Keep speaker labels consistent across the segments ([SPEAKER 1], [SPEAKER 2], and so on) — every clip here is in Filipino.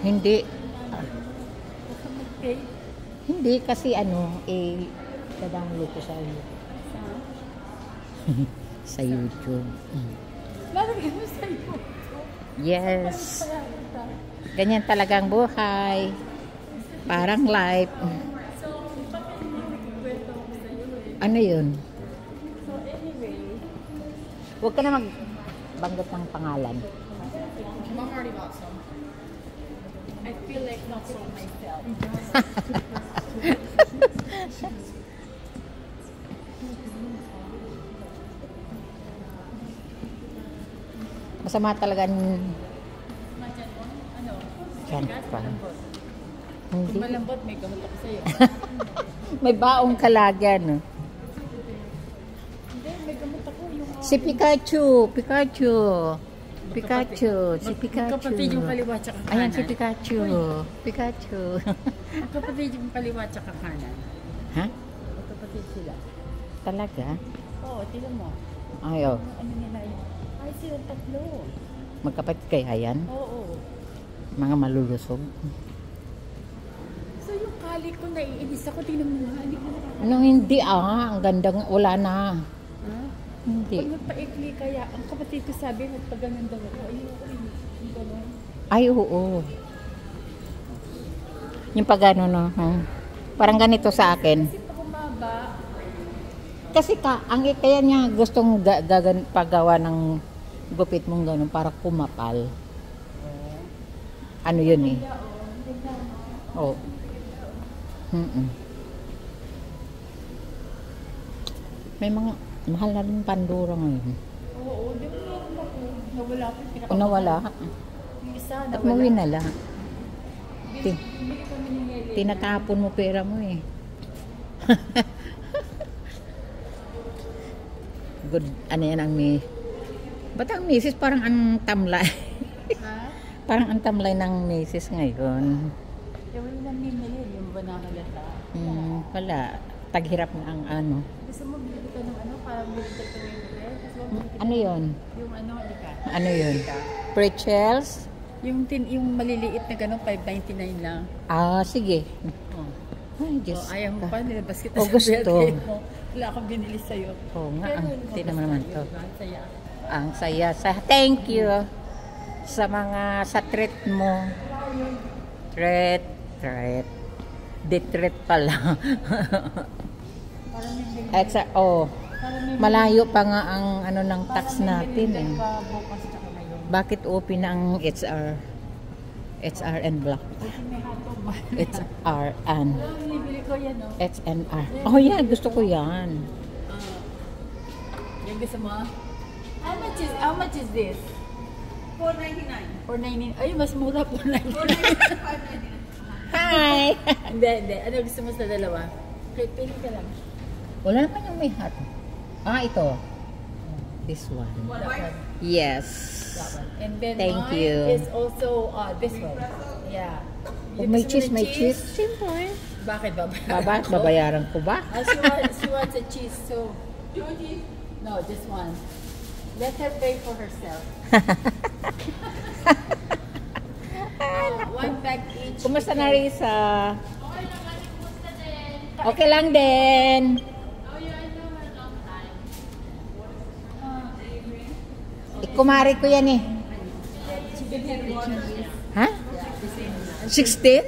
[SPEAKER 1] Hindi.
[SPEAKER 2] Baka mag-pay.
[SPEAKER 1] Hindi kasi download ko sa sa YouTube.
[SPEAKER 2] Lalagyan mo sa iyo.
[SPEAKER 1] Yes. Ganyan talagang buhay. Parang life.
[SPEAKER 2] So, bakit hindi nagkikwento ako sa iyo eh?
[SPEAKER 1] Ano yun?
[SPEAKER 2] So, anyway.
[SPEAKER 1] Huwag ka na magbanggit ng pangalan.
[SPEAKER 2] Mom already bought some. I feel like not so myself.
[SPEAKER 1] Masama talaga
[SPEAKER 2] Ano?
[SPEAKER 1] Yan pa. Hindi.
[SPEAKER 2] Kung malambot, may gamot ako sa'yo.
[SPEAKER 1] May baong kalagan. No?
[SPEAKER 2] Hindi, may gamot ako. Yung,
[SPEAKER 1] Si Pikachu. Pikachu. Pikachu. Si Pikachu.
[SPEAKER 2] Magkapatid yung kaliwa tsaka kanan.
[SPEAKER 1] Ayan si Pikachu. Pikachu.
[SPEAKER 2] Magkapatid yung kaliwa tsaka kanan.
[SPEAKER 1] Ha?
[SPEAKER 2] Magkapatid sila.
[SPEAKER 1] Talaga?
[SPEAKER 2] Oo, tingnan mo.
[SPEAKER 1] Ayaw.
[SPEAKER 2] Ano nila yun? Ay, silang tatlo.
[SPEAKER 1] Magkapatid kaya yan?
[SPEAKER 2] Oo.
[SPEAKER 1] Mga malulusog.
[SPEAKER 2] So yung kali ko, naiinis ako. Tingnan mo nga. Hindi ko na.
[SPEAKER 1] Anong hindi ang gandang wala na.
[SPEAKER 2] Ha?
[SPEAKER 1] Hindi.
[SPEAKER 2] Pag nagpa-ikli kaya, ang kapatid ko sabi, magpaganan daw ako. Ayoko rin. Yung gano'n.
[SPEAKER 1] Ay, oo. Yung pagano, no? Parang ganito sa akin.
[SPEAKER 2] Kasi pag umaba,
[SPEAKER 1] Kasi kaya niya gustong paggawa ng gupit mong gano'n para kumapal. Ano yun eh? Oh. May mga mahal na rin pandura ngayon.
[SPEAKER 2] oo, di ba meron ako. Nawala ko.
[SPEAKER 1] O nawala.
[SPEAKER 2] Yung isa,
[SPEAKER 1] At
[SPEAKER 2] nawala.
[SPEAKER 1] mawin na lang.
[SPEAKER 2] Bili kami ni Nelly.
[SPEAKER 1] Tinatapon mo pera mo eh. Good, ano yan ang ba't ang misis parang ang tamlay?
[SPEAKER 2] Ha?
[SPEAKER 1] Parang ang tamlay ng misis ngayon.
[SPEAKER 2] Yung lang ni Nelly, yung banana lata.
[SPEAKER 1] Wala. Taghirap na ang ano.
[SPEAKER 2] Gusto mo bili ka ng ano, para bili ka ito yung bread? Gusto mo bili ka
[SPEAKER 1] Ano yon?
[SPEAKER 2] yung ano, hindi ka?
[SPEAKER 1] Ano yun? Pretzels?
[SPEAKER 2] Yung maliliit na gano'n, $5.99 lang.
[SPEAKER 1] Ah, sige.
[SPEAKER 2] Oh.
[SPEAKER 1] Ay, Diyos.
[SPEAKER 2] Ayaw mo pa, nilabas kita
[SPEAKER 1] O, gusto.
[SPEAKER 2] birthday mo. Wala akong binili sa'yo.
[SPEAKER 1] Oo nga,
[SPEAKER 2] Pero
[SPEAKER 1] tingnan mo naman to.
[SPEAKER 2] Ang saya.
[SPEAKER 1] Ang saya. Thank you sa sa treat mo. Treat. Detreat pala.
[SPEAKER 2] Para may bili.
[SPEAKER 1] Para may malayo pa nga ang ano ng tax natin eh.
[SPEAKER 2] Pa bukas tsaka ngayon.
[SPEAKER 1] Bakit open ang HR? HR and Black.
[SPEAKER 2] Kasi may hotdog ba?
[SPEAKER 1] HR and
[SPEAKER 2] Binibili ko yan, no?
[SPEAKER 1] HNR. Oh yeah, gusto ko yan.
[SPEAKER 2] Yung gusto mo? How much is this? $4.99. $4.99. Ay, mas mura $4.99.
[SPEAKER 1] Hi!
[SPEAKER 2] Hindi. Ano gusto mo sa dalawa? Okay, pili ka lang.
[SPEAKER 1] Wala naman yung may hot. Ito. This one.
[SPEAKER 2] That one.
[SPEAKER 1] Yes.
[SPEAKER 2] That one. And then
[SPEAKER 1] Thank
[SPEAKER 2] mine
[SPEAKER 1] you.
[SPEAKER 2] is also this one. Yeah.
[SPEAKER 1] Kung may cheese, may cheese. Siyempre.
[SPEAKER 2] Bakit ba?
[SPEAKER 1] Babayaran ko ba?
[SPEAKER 2] She wants a cheese, so... No, just one. Let her pay for herself. One bag each.
[SPEAKER 1] Kumusta na Risa? Okay lang din. Kumari ko yan eh. Ha? 16?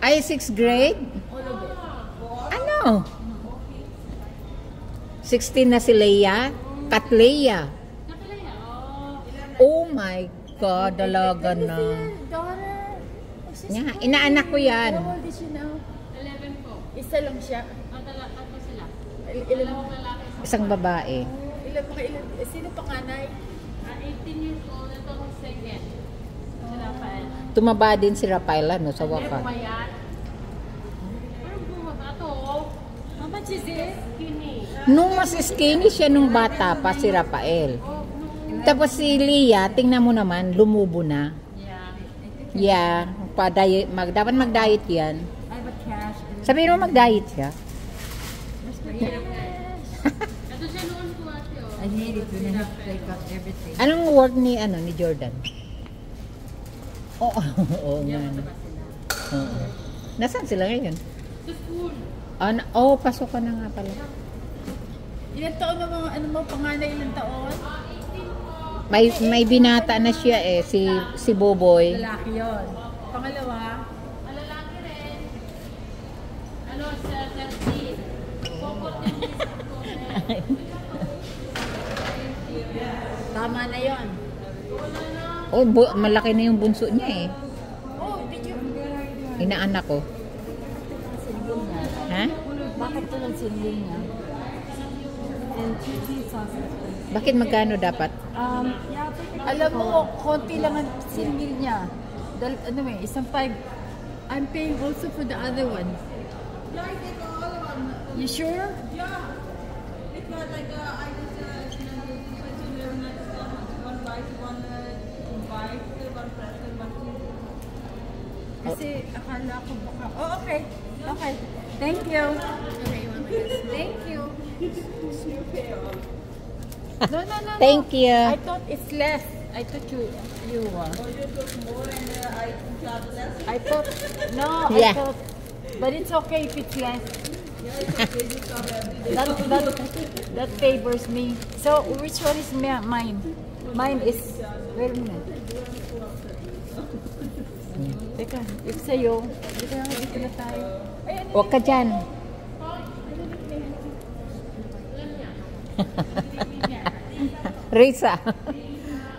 [SPEAKER 1] Ay, 6th grade? Ano? 16 na si Leia? Katleia? Oh my God, dalaga na.
[SPEAKER 2] Daughter.
[SPEAKER 1] Nga, inaanak ko yan.
[SPEAKER 2] How old is she now? 11 po. Isa lang siya. Tatlo sila.
[SPEAKER 1] Isang babae.
[SPEAKER 2] Sino panganay?
[SPEAKER 3] 18 years old, ito ang second. Si Rafael.
[SPEAKER 1] Tumaba din si Rafael, no, sa wakas.
[SPEAKER 3] Pumayat. Parang bumaba to.
[SPEAKER 2] How much is it?
[SPEAKER 3] Skinny.
[SPEAKER 1] Nung mas skinny siya nung bata pa si Rafael. Tapos si Leia, tingnan mo naman, lumubo na.
[SPEAKER 3] Yeah.
[SPEAKER 1] Yeah, dapat mag-diet yan.
[SPEAKER 2] I have a cash.
[SPEAKER 1] Sabihin mo mag-diet siya.
[SPEAKER 3] Ito siya noon ko ate.
[SPEAKER 2] I need it when I have to take out everything.
[SPEAKER 1] Anong work ni Jordan? Oo, oo nga.
[SPEAKER 3] Yan,
[SPEAKER 1] no.
[SPEAKER 3] mataba sila.
[SPEAKER 1] Oo. Nasaan sila ngayon?
[SPEAKER 3] Sa school.
[SPEAKER 1] Pasok ka na nga pala.
[SPEAKER 2] Ilan taon na mga, ano mo, panganay ilang taon?
[SPEAKER 1] May binata na siya eh, si Boboy.
[SPEAKER 2] Lalaki yun. Pangalawa,
[SPEAKER 3] Malalaki rin. Ano, sa 13. Focus yung
[SPEAKER 2] tama na yun.
[SPEAKER 1] Malaki na yung bunso niya eh.
[SPEAKER 2] Oh, did you?
[SPEAKER 1] Inaanak ko.
[SPEAKER 2] Sinling niya.
[SPEAKER 1] Ha?
[SPEAKER 2] Bakit ito ng sinling niya? And cheese sausage.
[SPEAKER 1] Bakit magkano dapat?
[SPEAKER 2] Alam mo, konti lang ang single niya. Ano isang 5. I'm paying also for the other one. You sure? Kasi akala ko baka... Oh, okay. Okay. Thank you. Thank you. No.
[SPEAKER 1] Thank you.
[SPEAKER 2] I thought it's less. I thought you I thought no.
[SPEAKER 1] Yeah.
[SPEAKER 2] I thought, but it's okay if it's less. that favors me. So which one is mine? Mine is wait a minute. Teka, if sa'yo, dito na tayo. Ay, ano?
[SPEAKER 1] Huwag ka dyan.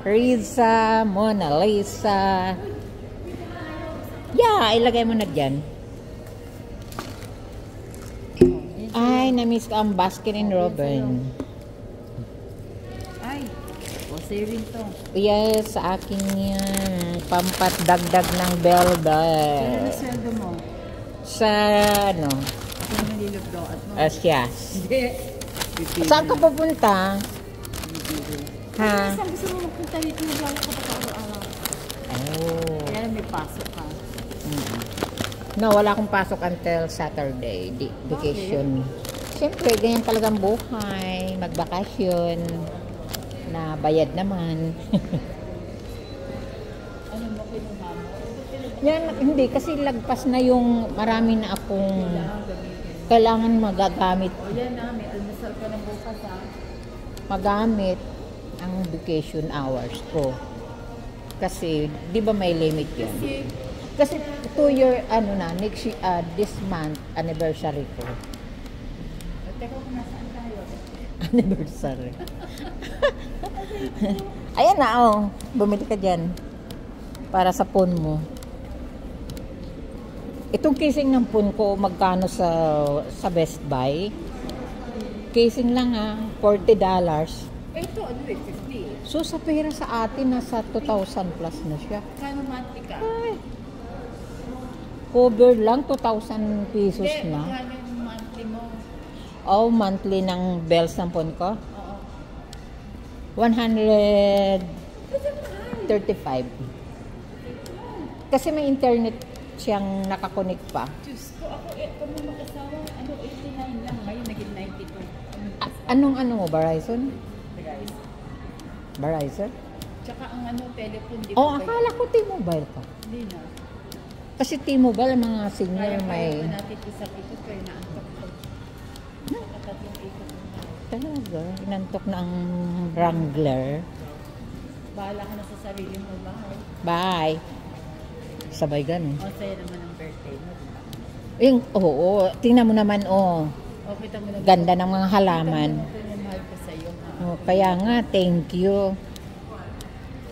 [SPEAKER 1] Riza, Mona Lisa. Yeah, ilagay mo na dyan. Ay, na-miss ko ang Baskin Robin.
[SPEAKER 2] Ay, sa'yo rin to.
[SPEAKER 1] Yes, sa akin yan. Pampatdagdag ng
[SPEAKER 2] Kailan
[SPEAKER 1] belda.
[SPEAKER 2] na sweldo mo?
[SPEAKER 1] Sa, ano,
[SPEAKER 2] Kailan nalilugdoan mo?
[SPEAKER 1] Asyas.
[SPEAKER 2] Hindi.
[SPEAKER 1] Saan ka pupunta? Ha?
[SPEAKER 2] Saan gusto mo magpunta dito? Naglalak ka pa araw-araw.
[SPEAKER 1] Oh.
[SPEAKER 2] Kaya may pasok ka.
[SPEAKER 1] No, wala akong pasok until Saturday. Vacation. Siyempre, ganyan talagang buhay. Magbakasyon. Na bayad naman.
[SPEAKER 2] Ano mo kinuha mo?
[SPEAKER 1] Yan, hindi. Kasi lagpas na yung marami na akong kailangan magagamit.
[SPEAKER 2] O yan na, may almusal ka na bukas ha.
[SPEAKER 1] Magamit ang vacation hours ko. Kasi, di ba may limit yun? Kasi 2-year, this month, anniversary ko.
[SPEAKER 2] Teka kung nasaan tayo.
[SPEAKER 1] Anniversary. Ayan na, bumili ka dyan. Para sa phone mo. Itong casing ng phone ko, magkano sa Best Buy? Casing lang $40.
[SPEAKER 2] Ito, ano 50.
[SPEAKER 1] So, sa pera sa atin, nasa 2,000 plus na siya.
[SPEAKER 2] Kano monthly ka?
[SPEAKER 1] Ay, cover lang, 2,000 pesos
[SPEAKER 2] Hindi,
[SPEAKER 1] na.
[SPEAKER 2] magkano yung monthly mo?
[SPEAKER 1] Oh, monthly ng bells ng phone ko?
[SPEAKER 2] Oo.
[SPEAKER 1] 135. Kasi may internet siyang nakakonect pa.
[SPEAKER 2] Diyos ko, ako kung mag-asawa, 89 lang. Ngayon, naging 92.
[SPEAKER 1] Anong mo, Verizon?
[SPEAKER 2] Guys.
[SPEAKER 1] Verizon?
[SPEAKER 2] Tsaka ang telephone, di
[SPEAKER 1] Oh,
[SPEAKER 2] ba?
[SPEAKER 1] akala ko T-Mobile ka.
[SPEAKER 2] Hindi na.
[SPEAKER 1] Kasi T-Mobile, ang mga senior
[SPEAKER 2] Kaya
[SPEAKER 1] may...
[SPEAKER 2] natin isang ikot kayo na antok ko. Nakatatlong ikot na.
[SPEAKER 1] Talaga, inantok na ang Wrangler.
[SPEAKER 2] Bahala ka na sa sarili mo bahay.
[SPEAKER 1] Bye! Sabay ganun.
[SPEAKER 2] O, sa'yo naman ang birthday mo.
[SPEAKER 1] Oo, tingnan mo naman,
[SPEAKER 2] O, kita mo na.
[SPEAKER 1] ganda ng mga halaman.
[SPEAKER 2] Kita mo na kung mahal ko sa'yo. Ha?
[SPEAKER 1] Kaya nga, thank you.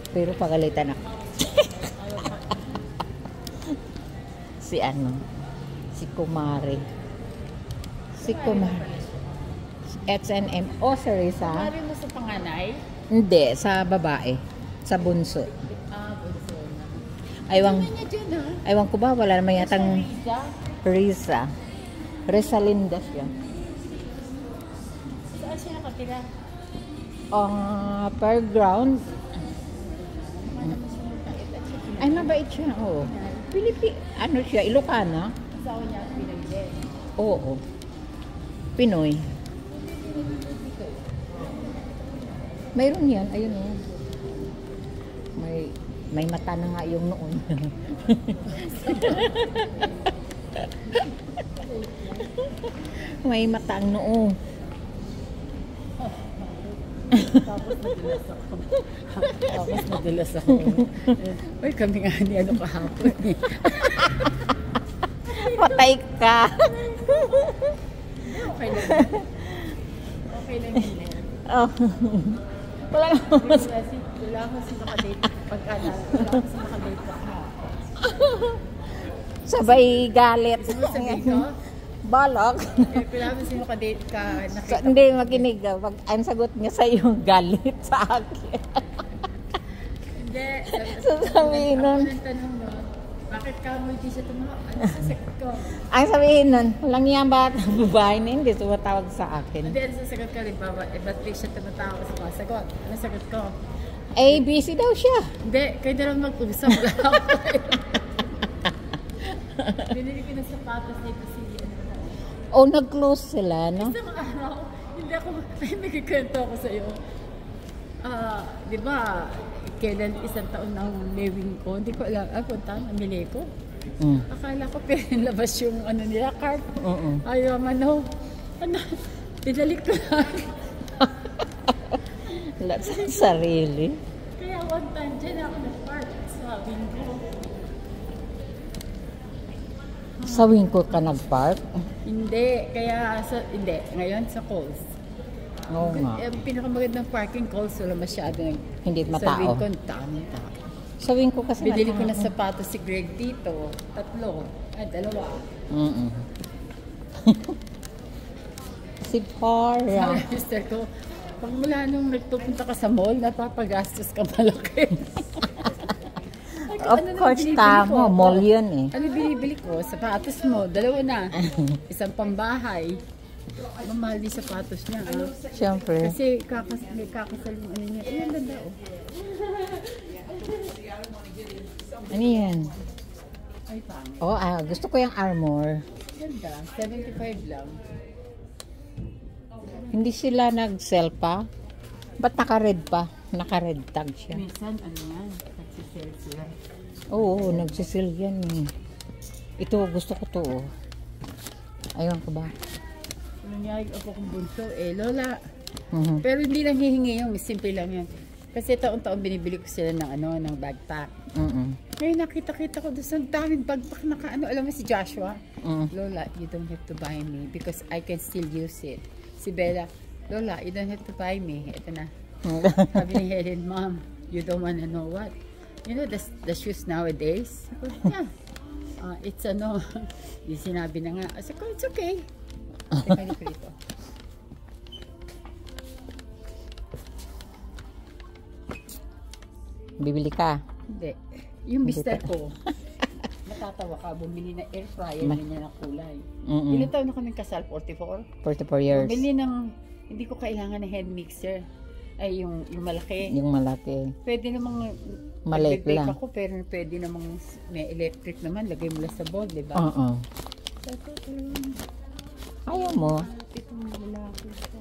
[SPEAKER 1] Pero pagalitan ako. Si Kumari. Si H&M. Si Risa.
[SPEAKER 2] Kumari mo sa panganay?
[SPEAKER 1] Hindi, sa babae. Sa bunso.
[SPEAKER 2] Bunso na.
[SPEAKER 1] Aywang,
[SPEAKER 2] Ano niya dyan, ha?
[SPEAKER 1] aywan ko ba, wala naman yatang
[SPEAKER 2] Risa?
[SPEAKER 1] Risa. Risalinda siya.
[SPEAKER 2] Saan siya nakatira?
[SPEAKER 1] Per ground.
[SPEAKER 2] Ano mo siya mabait at siya
[SPEAKER 1] Ay, mabait siya, oo. Ano siya, Ilocana?
[SPEAKER 2] asawa niya at pinagden.
[SPEAKER 1] Oo. Pinoy. Mayroon yan, ayun o. May mata na nga yung noon. May mata ang noo.
[SPEAKER 2] Tapos madalas ako. Uy, kami nga ni ano kahapon eh.
[SPEAKER 1] Patay ka.
[SPEAKER 2] Okay lang. Okay lang yun eh.
[SPEAKER 1] Oh. Wala naman.
[SPEAKER 2] Wala kasi nakadate. Wala kasi nakadate ako.
[SPEAKER 1] Sabay galit.
[SPEAKER 2] Sabihin ko?
[SPEAKER 1] Balak.
[SPEAKER 2] Wala kasi nakadate ka.
[SPEAKER 1] So, hindi makinig. Pag ang sagot niya sa iyo, galit sa akin.
[SPEAKER 2] Hindi.
[SPEAKER 1] Sasabihin nun.
[SPEAKER 2] Ako nang tanong no, bakit ka mo hindi siya tumawag? Ano sa sagot ko?
[SPEAKER 1] Ang sabihin nun, walang yan ba babae na hindi tumatawag sa akin.
[SPEAKER 2] Hindi, ano sa sagot ko? Ba't di siya tumatawag sa mga sagot? Ano sagot ko?
[SPEAKER 1] Eh, busy daw siya.
[SPEAKER 2] Hindi, kayo na lang mag-usap. Binili ko ng sapatos dito si
[SPEAKER 1] O, nag-close sila, no?
[SPEAKER 2] isang araw, hindi ako, ay may kikwento ako sa iyo. Di ba, kailan isang taon ng mewing ko, hindi ko alam, punta, namili ko. Akala ko pinilabas yung ano nila, cart. Ayaw, ano, pinalik ko lang.
[SPEAKER 1] Wala sa sarili.
[SPEAKER 2] Kaya one time, dyan ako nag-park sa window.
[SPEAKER 1] Sa Winco ka nag-park?
[SPEAKER 2] Hindi, kaya hindi, ngayon sa Coles.
[SPEAKER 1] Oo nga.
[SPEAKER 2] Ang pinakamagandang parking Coles, wala masyado.
[SPEAKER 1] Hindi
[SPEAKER 2] Sa
[SPEAKER 1] matao.
[SPEAKER 2] Wincon, dami tao.
[SPEAKER 1] Sa Winco kasi
[SPEAKER 2] Bidili ko
[SPEAKER 1] matao.
[SPEAKER 2] na sapatos si Greg dito, 3, 2.
[SPEAKER 1] Si Para.
[SPEAKER 2] Sabi mister ko, pag mula nung nagpupunta ka sa mall, napapagastos ka malaki.
[SPEAKER 1] Of course, tama. Mall yun eh.
[SPEAKER 2] Ano binibili ko? Sapatos mo, 2 na. Isang pambahay. Mamahal din sapatos niya.
[SPEAKER 1] Siyempre.
[SPEAKER 2] Kasi may kakasal yung ano niya. Ayan, ganda oh.
[SPEAKER 1] Ano yan?
[SPEAKER 2] Ay, pang.
[SPEAKER 1] Oh, gusto ko yung armor.
[SPEAKER 2] Ganda. 75 lang.
[SPEAKER 1] Hindi sila nag-sell pa? Ba't naka-red pa? Naka-red tag siya.
[SPEAKER 2] Minsan, ano yan? Nagsisell sila.
[SPEAKER 1] Oo, nagsisil yan eh. Ito, gusto ko to. Oh. Ayun ko ba?
[SPEAKER 2] Nangyayag ako kung bunso. Lola.
[SPEAKER 1] Mhm.
[SPEAKER 2] Pero hindi lang hihingi yung simple lang yan. Kasi taon-taon binibili ko sila ng ng backpack. Ngayon nakita-kita ko doon sa daming backpack na alam mo si Joshua? Lola, you don't have to buy me because I can still use it. Si Bella, Lola, you don't have to buy me. Ito na. Sabi ni Helen, Mom, you don't wanna know what? You know the shoes nowadays? Yeah. It's yung sinabi na nga. Sabi ko, it's okay. Teka ko dito.
[SPEAKER 1] Bibili ka?
[SPEAKER 2] Hindi. Yung mister ko, natatawa ka, bumili na air fryer na niya ng kulay. Ilan taon na kaming kasal? 44?
[SPEAKER 1] 44 years.
[SPEAKER 2] Bumili ng, hindi ko kailangan ng hand mixer. Ay, yung malaki.
[SPEAKER 1] Yung malaki.
[SPEAKER 2] Pwede namang,
[SPEAKER 1] Maliit
[SPEAKER 2] nagbe-bake
[SPEAKER 1] lang.
[SPEAKER 2] ako, pero pwede namang, may electric naman, lagay mo lang sa bowl, di ba?
[SPEAKER 1] Oo. Ayaw mo.
[SPEAKER 2] Itong lalaki ko.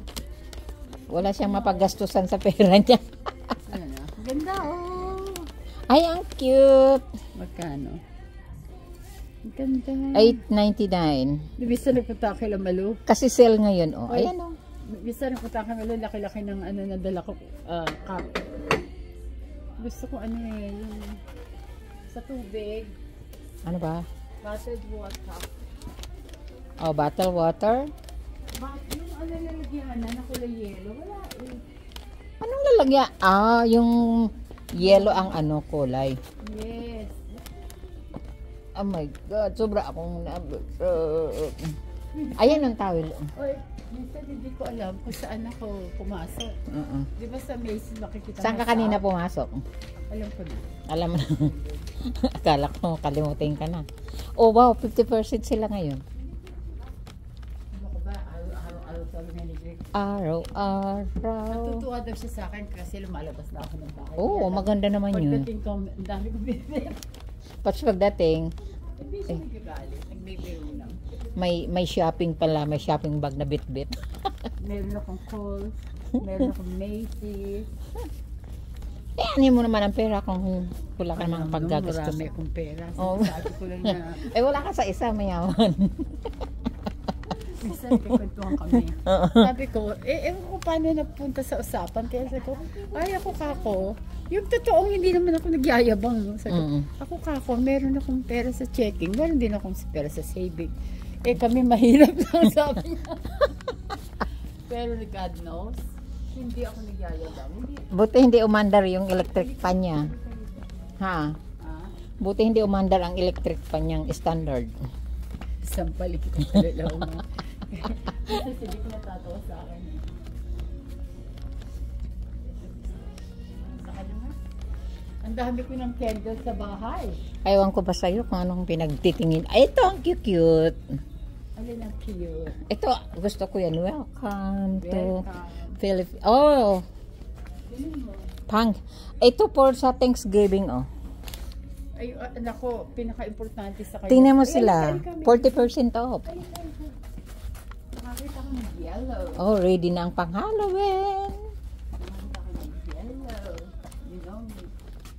[SPEAKER 1] Wala siyang mapagastusan sa pera niya.
[SPEAKER 2] Ano na? Ganda, oh.
[SPEAKER 1] Ay, ang cute.
[SPEAKER 2] Magkano? Ang ganda.
[SPEAKER 1] 8.99.
[SPEAKER 2] Bisa nagpunta ako kay Lamalu.
[SPEAKER 1] Kasi sale ngayon, oh.
[SPEAKER 2] Ay.
[SPEAKER 1] Ayan, oh.
[SPEAKER 2] Bisa nagpunta ako kay Lamalu, laki-laki ng nadala ko, cup. Gusto ko yung sa tubig.
[SPEAKER 1] Ano ba?
[SPEAKER 2] Bottled water.
[SPEAKER 1] Oh, bottle water.
[SPEAKER 2] Bakit yung lalagyan na kulay yellow? Wala eh.
[SPEAKER 1] Anong lalagyan? Yung yellow ang kulay.
[SPEAKER 2] Yes.
[SPEAKER 1] Oh my God, sobra akong ayan ang towel.
[SPEAKER 2] Oy, minsan hindi ko alam kung saan ako pumasok. Di ba sa Macy's makikita
[SPEAKER 1] Saan ka
[SPEAKER 2] mo
[SPEAKER 1] kanina
[SPEAKER 2] sa-
[SPEAKER 1] pumasok?
[SPEAKER 2] Alam ko na.
[SPEAKER 1] Alam mo na. Akala ko kalimutin ka na. Oh wow, 50% sila ngayon.
[SPEAKER 2] Ano ko ba? Araw-araw sabi nga ni Greg.
[SPEAKER 1] Araw-araw.
[SPEAKER 2] Natutuwa daw siya sa akin kasi lumalabas na ako ng bahay.
[SPEAKER 1] Oo,
[SPEAKER 2] Kaya
[SPEAKER 1] maganda naman yun.
[SPEAKER 2] pagdating ko, ang dami ko binibili.
[SPEAKER 1] Pats pagdating,
[SPEAKER 2] Hindi siya nagagalit. Nagbibiro lang.
[SPEAKER 1] may shopping pala, may shopping bag na bit-bit.
[SPEAKER 2] Meron akong Kohl's. Meron akong Macy's.
[SPEAKER 1] ano mo naman ang pera kung wala ka namang paggagastos.
[SPEAKER 2] Marami akong pera.
[SPEAKER 1] Oo.
[SPEAKER 2] Sabi ko lang na,
[SPEAKER 1] Eh wala ka sa isa, mayaman.
[SPEAKER 2] minsan kikwentuhan kami. Sabi ko, ewan ko paano napunta sa usapan. Kaya sabi ko, ay ako kako. Yung totoong hindi naman ako nagyayabang. No? Sabi ko, ako kako, meron akong pera sa checking. Meron din akong pera sa saving. Eh kami mahirap lang, sabi niya. Pero God knows, hindi ako nagyayabang.
[SPEAKER 1] Buti hindi umandar yung electric fan niya. Ha? Buti hindi umandar ang electric fan niyang standard.
[SPEAKER 2] Sampalik ko kalalaw mo. Kasi hindi ko natatawa sa akin. Ang dami ko ng candle sa bahay.
[SPEAKER 1] Aywan ko ba sa'yo kung anong pinagtitingin. Ay, ito ang cute.
[SPEAKER 2] Alin ang cute.
[SPEAKER 1] Ito, gusto ko yan. Welcome to
[SPEAKER 2] Welcome.
[SPEAKER 1] Philippines. Oh, ito for sa Thanksgiving, oh.
[SPEAKER 2] Ay, nako, pinaka-importante sa kanya.
[SPEAKER 1] Tingnan mo sila. 40% off.
[SPEAKER 2] Nakakita ko ng yellow.
[SPEAKER 1] Oh, ready na ang pang-Halloween.
[SPEAKER 2] Nakakita ko ng yellow. You know me.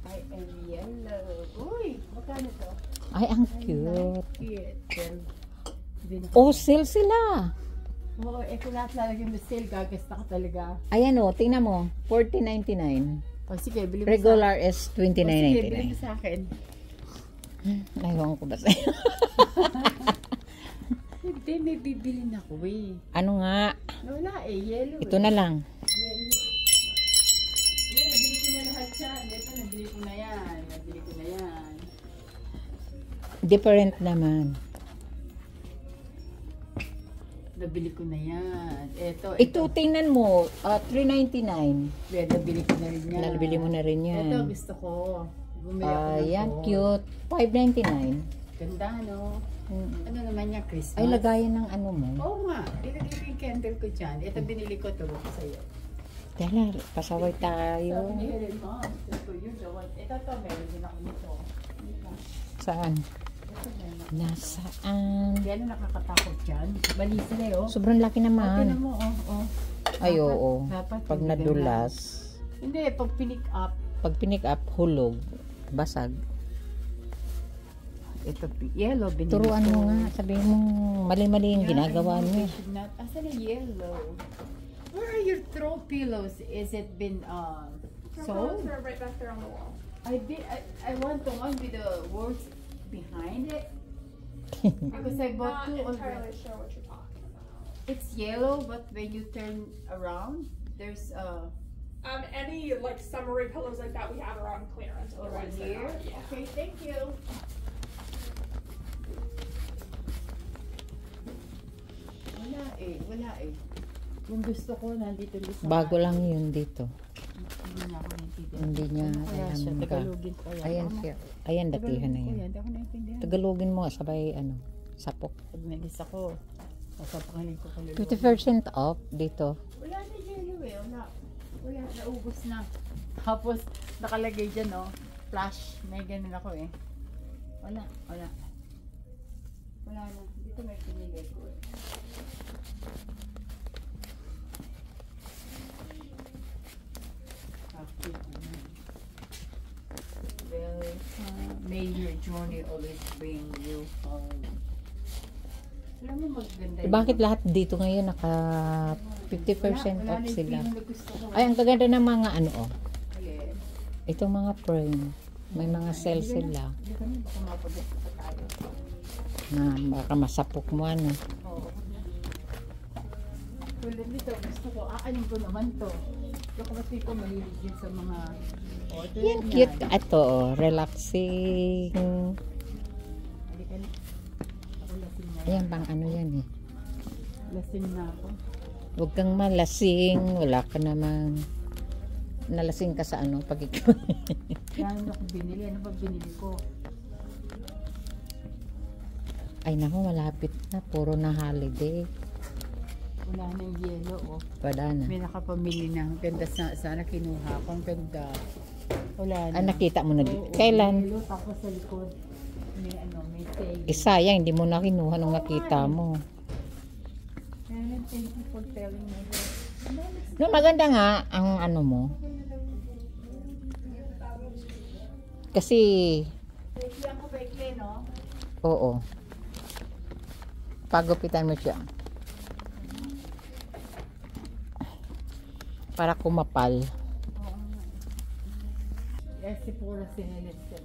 [SPEAKER 2] I am yellow. Uy, magkano to?
[SPEAKER 1] Ay, ang cute.
[SPEAKER 2] Cute. Pero, hindi na.
[SPEAKER 1] Oh, sale sila.
[SPEAKER 2] Oo, kung lahat lalagyan mo sale, gagasta ka talaga.
[SPEAKER 1] Ayan, oh, tingnan mo. 40.99.
[SPEAKER 2] O sige, bili mo
[SPEAKER 1] Regular is
[SPEAKER 2] sa akin. O sige, bili mo
[SPEAKER 1] 29.99.
[SPEAKER 2] sa akin.
[SPEAKER 1] Aywan ko ba sa'yo?
[SPEAKER 2] Hindi, may bibilin ako eh.
[SPEAKER 1] Ano nga?
[SPEAKER 2] Wala eh, yellow
[SPEAKER 1] Ito na lang.
[SPEAKER 2] Yellow. Yan, nabili ko na lahat yan. Ito, nabili ko na yan. Nabili ko na yan.
[SPEAKER 1] Different naman.
[SPEAKER 2] Nabili ko na yan.
[SPEAKER 1] Ito, tingnan mo. 3.99.
[SPEAKER 2] Yan, nabili ko na rin yan.
[SPEAKER 1] Nabili mo na rin yan.
[SPEAKER 2] Ito, gusto ko. Bumili ako ng
[SPEAKER 1] Ayan,
[SPEAKER 2] phone.
[SPEAKER 1] cute. 5.99.
[SPEAKER 2] Ganda, no? Ano naman yan, Christmas?
[SPEAKER 1] Ay, lagayan ng ano mo.
[SPEAKER 2] Oo nga. Ilagay ko yung candle ko dyan. Ito, binili ko ito ko sa'yo.
[SPEAKER 1] Dala, pasaway
[SPEAKER 2] Sabi
[SPEAKER 1] tayo.
[SPEAKER 2] ni Helen, Mom, ito ko yun. Ito, meron din ako nito.
[SPEAKER 1] Saan?
[SPEAKER 2] Ito, meron ako.
[SPEAKER 1] Nasaan?
[SPEAKER 2] Yan ang nakakatakot dyan. Balisa na yun.
[SPEAKER 1] Sobrang laki
[SPEAKER 2] Tingnan
[SPEAKER 1] naman.
[SPEAKER 2] mo,
[SPEAKER 1] Ay, oo.
[SPEAKER 2] dapat
[SPEAKER 1] Pag
[SPEAKER 2] hindi
[SPEAKER 1] nadulas,
[SPEAKER 2] Hindi, pag pinick up.
[SPEAKER 1] pag pinick up, hulog, basag.
[SPEAKER 2] Ito, yellow, binili
[SPEAKER 1] Turuan
[SPEAKER 2] ko.
[SPEAKER 1] mo nga. Sabihin mo, mali-mali yung ginagawa niya.
[SPEAKER 2] Asan na yellow? Where are your throw pillows? Is it been sold?
[SPEAKER 3] They're right back there on the wall.
[SPEAKER 2] I want the one with the words behind it. Because I bought
[SPEAKER 3] Not
[SPEAKER 2] two
[SPEAKER 3] entirely
[SPEAKER 2] already.
[SPEAKER 3] sure what you're talking about.
[SPEAKER 2] It's yellow, but when you turn around, there's
[SPEAKER 3] Any like summery pillows like that we have are on clearance.
[SPEAKER 2] over
[SPEAKER 3] Otherwise, they're
[SPEAKER 2] here.
[SPEAKER 3] not. Yeah.
[SPEAKER 2] Okay, thank you. Wala eh. Kung gusto ko, nandito lang sa
[SPEAKER 1] Bago lang yun dito.
[SPEAKER 2] Hindi niya ako naintindihan.
[SPEAKER 1] Hindi niya
[SPEAKER 2] Ano kaya siya?
[SPEAKER 1] alam ka.
[SPEAKER 2] Tagalogin pa yan.
[SPEAKER 1] Ayan
[SPEAKER 2] Ako,
[SPEAKER 1] siya. Ayan, datihan na
[SPEAKER 2] Tagalogin ko
[SPEAKER 1] yan.
[SPEAKER 2] Hindi ako naintindihan.
[SPEAKER 1] Tagalogin mo, sabay ano, sapok.
[SPEAKER 2] Pag nagis ako, sasapanganin ko kaluluwa.
[SPEAKER 1] 50% off dito.
[SPEAKER 2] Wala na yellow eh. Wala, naubos na. Tapos, nakalagay dyan, oh. Flash. May ganun ako eh. Wala. Wala na. Dito may pinili ko eh. May your journey always bring you home. Alam mo maganda
[SPEAKER 1] Eh, bakit lahat dito ngayon naka 50% off sila? Ay, ang kaganda ng mga ano, oh.
[SPEAKER 2] Yes.
[SPEAKER 1] Itong mga frame. May mga sale sila.
[SPEAKER 2] Hindi kami baka mapagat pa tayo.
[SPEAKER 1] Na baka masapok mo ano.
[SPEAKER 2] Oo. Tulad nito, gusto ko, aanin ko naman to. Yung kapatid ko mahilig din sa mga order
[SPEAKER 1] Yan, cute. Ito, oh, relaxing.
[SPEAKER 2] Halika na. Ako lasing na.
[SPEAKER 1] Ayan, pang ano yan eh.
[SPEAKER 2] Lasing na ako.
[SPEAKER 1] Huwag kang malasing. Wala ka namang nalasing ka sa ano, pag ikaw.
[SPEAKER 2] Yan ako binili. Ano ba binili ko?
[SPEAKER 1] Ay naku, malapit na. Puro na holiday.
[SPEAKER 2] Wala na yung yellow, oh.
[SPEAKER 1] Wala na.
[SPEAKER 2] May nakapamili na. Ang ganda sana kinuha ko. Ang ganda. Wala na.
[SPEAKER 1] Ah, nakita mo na
[SPEAKER 2] Oo,
[SPEAKER 1] dito. Kailan?
[SPEAKER 2] yellow, tapos sa likod. May sale.
[SPEAKER 1] Sayang, hindi mo na kinuha nung nakita mo.
[SPEAKER 2] Karen, thank you for telling me that.
[SPEAKER 1] No, maganda nga ang ano mo. Kasi,
[SPEAKER 2] Baikli ako, baikli, no?
[SPEAKER 1] oo. Pagupitan mo siya. Para kumapal.
[SPEAKER 2] Kasi puro sinilit po.